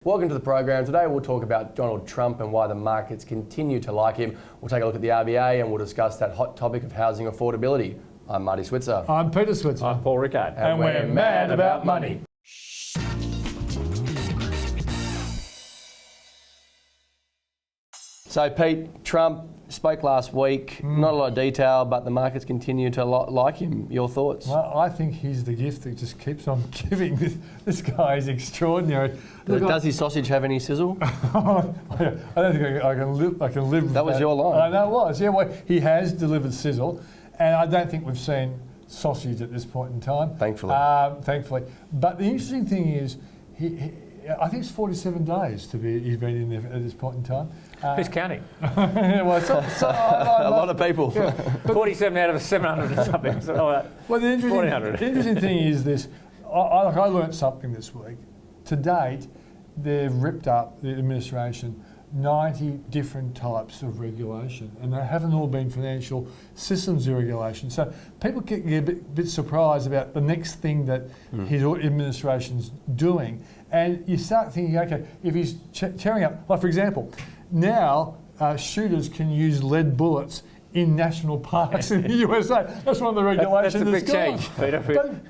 Welcome to the program. Today we'll talk about Donald Trump and why the markets continue to like him. We'll take a look at the RBA and we'll discuss that hot topic of housing affordability. I'm Marty Switzer. I'm Peter Switzer. I'm Paul Rickard. And we're mad about money. So Pete, Trump spoke last week, not a lot of detail, but the markets continue to like him. Your thoughts? Well, I think he's the gift that just keeps on giving. This guy is extraordinary. Does his sausage have any sizzle? I don't think I can live. With That was your line. I know it was. Yeah, well, he has delivered sizzle, and I don't think we've seen sausage at this point in time. Thankfully. Thankfully. But the interesting thing is, I think it's 47 days he's been in there at this point in time. Who's counting? Well, A lot of people. Yeah, 47 out of 700 or something. So, well, the the interesting thing is this. I learnt something this week. To date, they've ripped up, the administration, 90 different types of regulation, and they haven't all been financial systems regulation. So people get a bit surprised about the next thing that his administration's doing, and you start thinking, okay, if he's tearing up, like for example, now shooters can use lead bullets in national parks in the USA. That's one of the regulations. That's a big change, Peter.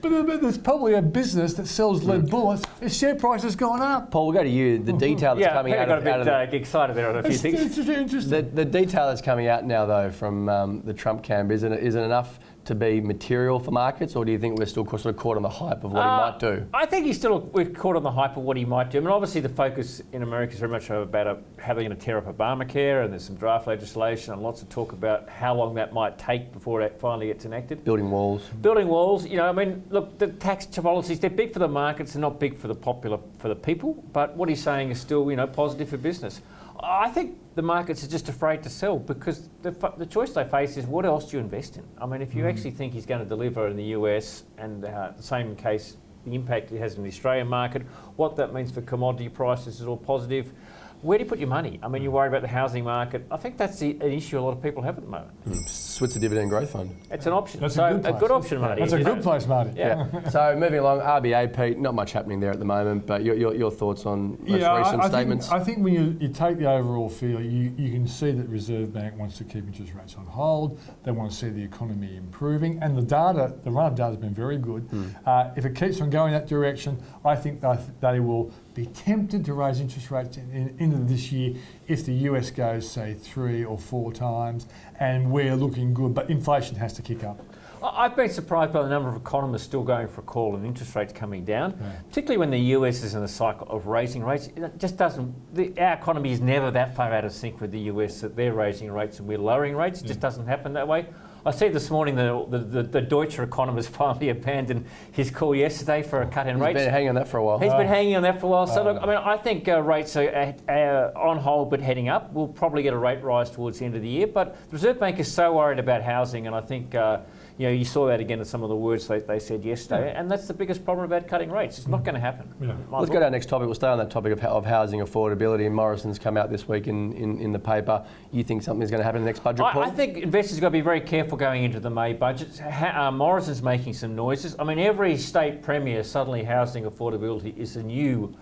But there's probably a business that sells lead bullets. Its share price has gone up. Paul, we'll go to you. The detail that's coming Peter out got a bit excited there on a few things. It's interesting. the detail that's coming out now, though, from the Trump camp, is it enough to be material for markets, or do you think we're still sort of caught on the hype of what he might do? I think we're caught on the hype of what he might do. I mean, obviously the focus in America is very much about how they're going to tear up Obamacare, and there's some draft legislation and lots of talk about how long that might take before it finally gets enacted. Building walls. Building walls, I mean, look, the tax policies, they're big for the markets, they're not big for the people, but what he's saying is still, positive for business. I think the markets are just afraid to sell because the choice they face is what else do you invest in? I mean, if you actually think he's going to deliver in the US and the same case, the impact it has in the Australian market, what that means for commodity prices is all positive. Where do you put your money? I mean, you worry about the housing market. I think that's an issue a lot of people have at the moment. Switzer Dividend Growth Fund. It's an option. That's a good option, Marty. That's a good place, Marty. Yeah. So moving along, RBA, Pete, not much happening there at the moment, but your thoughts on most recent statements? I think when you take the overall feel, you can see that Reserve Bank wants to keep interest rates on hold. They want to see the economy improving, and the run-of data has been very good. If it keeps on going that direction, I think they will be tempted to raise interest rates into this year if the US goes, say, 3 or 4 times, and we're looking good, but inflation has to kick up. I've been surprised by the number of economists still going for a call and interest rates coming down, particularly when the US is in a cycle of raising rates. It just doesn't, our economy is never that far out of sync with the US that they're raising rates and we're lowering rates. It just doesn't happen that way. I see this morning the Deutsche economist finally abandoned his call yesterday for a cut in rates. He's been hanging on that for a while. He's been hanging on that for a while. So look, I mean, I think rates are on hold but heading up. We'll probably get a rate rise towards the end of the year. But the Reserve Bank is so worried about housing, and I think you saw that again in some of the words they said yesterday, and that's the biggest problem about cutting rates. It's not going to happen. Yeah. Let's go to our next topic. We'll stay on that topic of housing affordability. And Morrison's come out this week in the paper. You think something's going to happen in the next budget, Paul? I think investors have got to be very careful going into the May budget. Morrison's making some noises. I mean, every state premier suddenly housing affordability is a new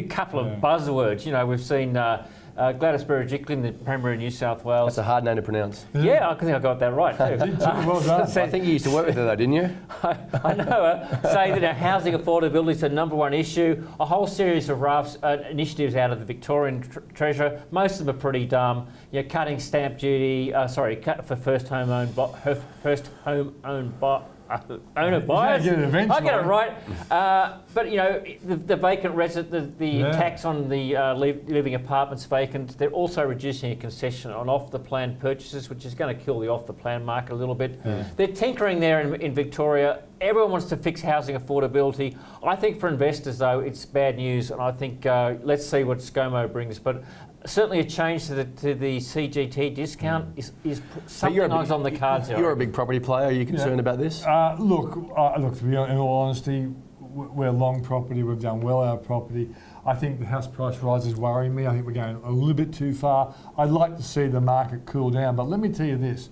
couple of buzzwords. We've seen Gladys Berejiklian, the Premier of New South Wales. That's a hard name to pronounce. Yeah, I think I got that right too. Well done. I think you used to work with her though, didn't you? I know. Say that housing affordability is the number one issue. A whole series of initiatives out of the Victorian Treasurer. Most of them are pretty dumb. Cutting stamp duty. Cut for first home owned owner buyers. I get it right. But the vacant resident, the tax on the living apartments vacant, they're also reducing a concession on off-the-plan purchases, which is going to kill the off-the-plan market a little bit. They're tinkering there in Victoria. Everyone wants to fix housing affordability. I think for investors, though, it's bad news, and I think let's see what ScoMo brings. But certainly a change to the CGT discount is something that's on the cards. You're a big property player. Are you concerned about this? Look, to be honest, in all honesty, we're long property. We've done well our property. I think the house price rises worry me. I think we're going a little bit too far. I'd like to see the market cool down. But let me tell you this.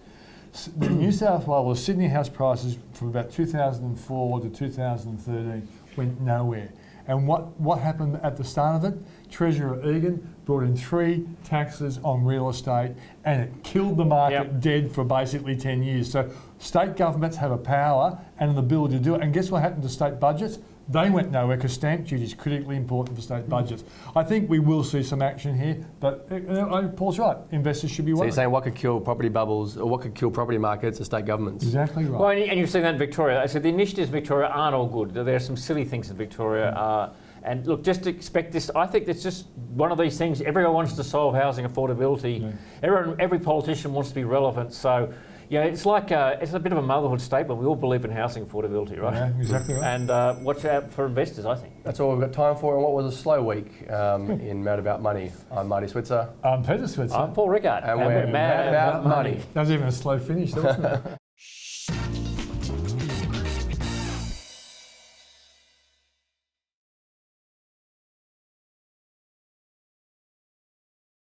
The New South Wales, Sydney house prices from about 2004 to 2013 went nowhere. And what happened at the start of it? Treasurer Aitken brought in 3 taxes on real estate, and it killed the market dead for basically 10 years. So state governments have a power and an ability to do it. And guess what happened to state budgets? They went nowhere because stamp duty is critically important for state budgets. I think we will see some action here, but Paul's right. Investors should be worried. So you're saying what could kill property bubbles, or what could kill property markets are state governments? Exactly right. Well, and you've seen that in Victoria. So the initiatives in Victoria aren't all good. There are some silly things in Victoria. And look, just to expect this, I think it's just one of these things. Everyone wants to solve housing affordability. Yeah. Every politician wants to be relevant. So, you know, it's like it's a bit of a motherhood statement. We all believe in housing affordability, right? Yeah, exactly right. And watch out for investors, I think. That's all we've got time for. And what was a slow week in Mad About Money? I'm Marty Switzer. I'm Peter Switzer. I'm Paul Rickard. And we're Mad About Money. That was even a slow finish, wasn't it?